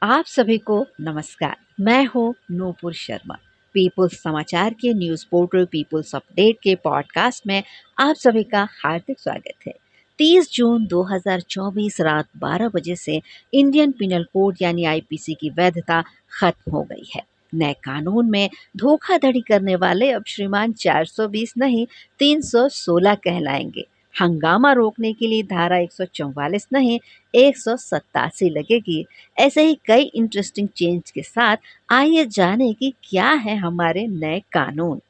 आप सभी को नमस्कार। मैं हूँ नूपुर शर्मा। पीपुल्स समाचार के न्यूज पोर्टल पीपुल्स अपडेट के पॉडकास्ट में आप सभी का हार्दिक स्वागत है। 30 जून 2024 रात 12 बजे से इंडियन पिनल कोड यानी आईपीसी की वैधता खत्म हो गई है। नए कानून में धोखाधड़ी करने वाले अब श्रीमान 420 नहीं 316 कहलाएंगे। हंगामा रोकने के लिए धारा 144 नहीं 187 लगेगी। ऐसे ही कई इंटरेस्टिंग चेंज के साथ आइए जाने कि क्या है हमारे नए कानून।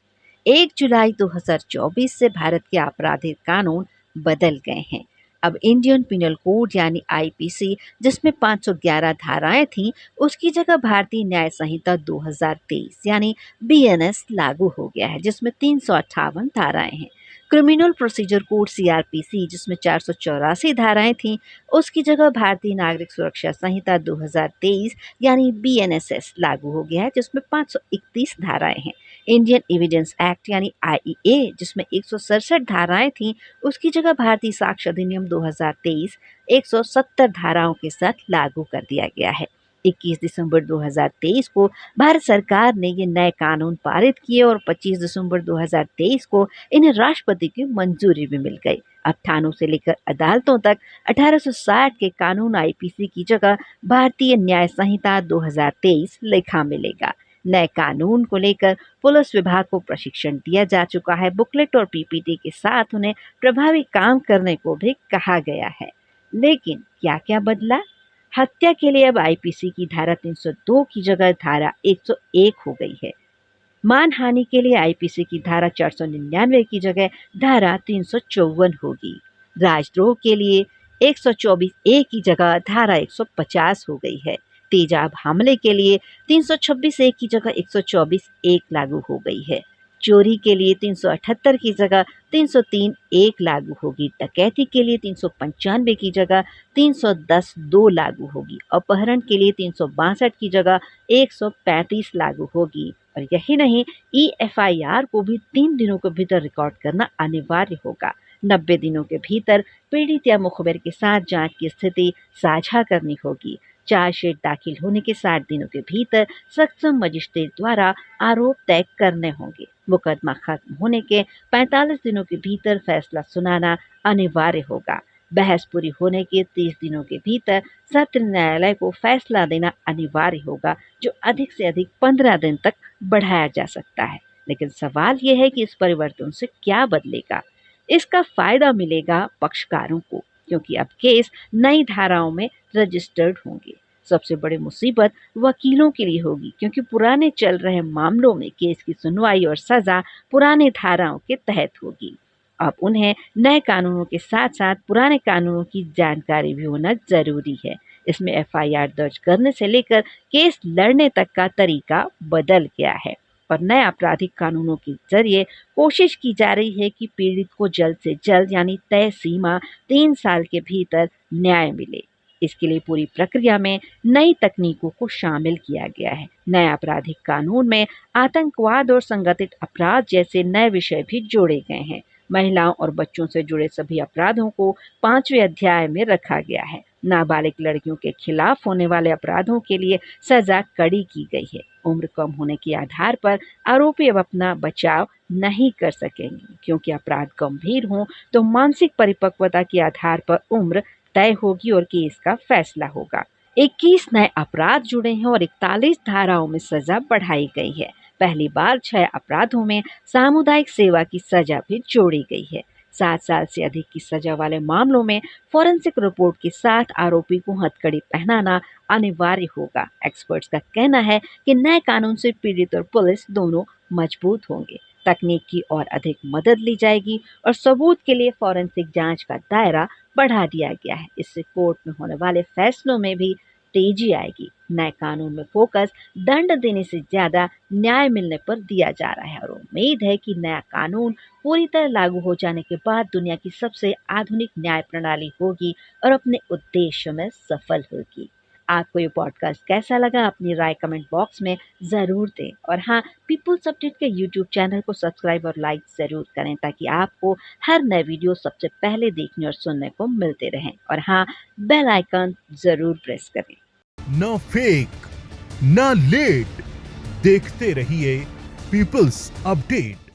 1 जुलाई 2024 से भारत के आपराधिक कानून बदल गए हैं। अब इंडियन पिनल कोड यानी आईपीसी जिसमें 511 धाराएं थीं, उसकी जगह भारतीय न्याय संहिता 2023 यानी बीएनएस लागू हो गया है, जिसमें 358 धाराएं हैं। क्रिमिनल प्रोसीजर कोड सीआरपीसी जिसमें 484 धाराएं थीं, उसकी जगह भारतीय नागरिक सुरक्षा संहिता 2023 यानी बीएनएसएस लागू हो गया है, जिसमें 531 धाराएं हैं। इंडियन एविडेंस एक्ट यानी आईईए जिसमें 167 धाराएं थीं, उसकी जगह भारतीय साक्ष्य अधिनियम 2023 170 धाराओं के साथ लागू कर दिया गया है। 21 दिसंबर 2023 को भारत सरकार ने ये नए कानून पारित किए और 25 दिसंबर 2023 को इन्हें राष्ट्रपति की मंजूरी भी मिल गई। अब थानों से लेकर अदालतों तक 1860 के कानून आईपीसी की जगह भारतीय न्याय संहिता 2023 लिखा मिलेगा। नए कानून को लेकर पुलिस विभाग को प्रशिक्षण दिया जा चुका है। बुकलेट और पीपीटी के साथ उन्हें प्रभावी काम करने को भी कहा गया है। लेकिन क्या क्या बदला? हत्या के लिए अब आईपीसी की धारा 302 की जगह धारा 101 हो गई है। मानहानि के लिए आईपीसी की धारा 499 की जगह धारा 354 होगी। राजद्रोह के लिए 124 ए की जगह धारा 150 हो गई है। तेजाब हमले के लिए 326 ए की जगह 124 एक लागू हो गई है। चोरी के लिए 378 की जगह 303 एक लागू होगी। डकैती के लिए 395 की जगह 310 दो लागू होगी। अपहरण के लिए 362 की जगह 135 लागू होगी। और यही नहीं, ईएफआईआर को भी 3 दिनों के भीतर रिकॉर्ड करना अनिवार्य होगा। 90 दिनों के भीतर पीड़ित या मुखबिर के साथ जांच की स्थिति साझा करनी होगी। चार्जशीट दाखिल होने के 60 दिनों के भीतर सक्षम मजिस्ट्रेट द्वारा आरोप तय करने होंगे। मुकदमा खत्म होने के 45 दिनों के भीतर फैसला सुनाना अनिवार्य होगा। बहस पूरी होने के 30 दिनों के भीतर सत्र न्यायालय को फैसला देना अनिवार्य होगा, जो अधिक से अधिक 15 दिन तक बढ़ाया जा सकता है। लेकिन सवाल यह है कि इस परिवर्तन से क्या बदलेगा? इसका फायदा मिलेगा पक्षकारों को, क्योंकि अब केस नई धाराओं में रजिस्टर्ड होंगे। सबसे बड़ी मुसीबत वकीलों के लिए होगी, क्योंकि पुराने चल रहे मामलों में केस की सुनवाई और सजा पुरानी धाराओं के तहत होगी। अब उन्हें नए कानूनों के साथ साथ पुराने कानूनों की जानकारी भी होना जरूरी है। इसमें एफआईआर दर्ज करने से लेकर केस लड़ने तक का तरीका बदल गया है और नए आपराधिक कानूनों के जरिए कोशिश की जा रही है कि पीड़ित को जल्द से जल्द यानी तय सीमा 3 साल के भीतर न्याय मिले। इसके लिए पूरी प्रक्रिया में नई तकनीकों को शामिल किया गया है। नए आपराधिक कानून में आतंकवाद और संगठित अपराध जैसे नए विषय भी जोड़े गए हैं। महिलाओं और बच्चों से जुड़े सभी अपराधों को 5वें अध्याय में रखा गया है। नाबालिग लड़कियों के खिलाफ होने वाले अपराधों के लिए सजा कड़ी की गई है। उम्र कम होने के आधार पर आरोपी अब अपना बचाव नहीं कर सकेंगे, क्योंकि अपराध गंभीर हो तो मानसिक परिपक्वता के आधार पर उम्र तय होगी और केस का फैसला होगा। 21 नए अपराध जुड़े हैं और 41 धाराओं में सजा बढ़ाई गई है। पहली बार 6 अपराधों में सामुदायिक सेवा की सजा भी जोड़ी गई है। 7 साल से अधिक की सजा वाले मामलों में फॉरेंसिक रिपोर्ट के साथ आरोपी को हथकड़ी पहनाना अनिवार्य होगा। एक्सपर्ट्स का कहना है कि नए कानून से पीड़ित और पुलिस दोनों मजबूत होंगे। तकनीक की और अधिक मदद ली जाएगी और सबूत के लिए फॉरेंसिक जांच का दायरा बढ़ा दिया गया है। इससे कोर्ट में होने वाले फैसलों में भी तेजी आएगी। नए कानून में फोकस दंड देने से ज्यादा न्याय मिलने पर दिया जा रहा है और उम्मीद है कि नया कानून पूरी तरह लागू हो जाने के बाद दुनिया की सबसे आधुनिक न्याय प्रणाली होगी और अपने उद्देश्य में सफल होगी। आपको ये पॉडकास्ट कैसा लगा? अपनी राय कमेंट बॉक्स में ज़रूर दें और हाँ, पीपुल्स अपडेट के यूट्यूब चैनल को सब्सक्राइब और लाइक ज़रूर करें, ताकि आपको हर नए वीडियो सबसे पहले देखने और सुनने को मिलते रहें। और हाँ, बेल आइकन ज़रूर प्रेस करें। न फेक न लेट। देखते रहिए पीपल्स अपडेट।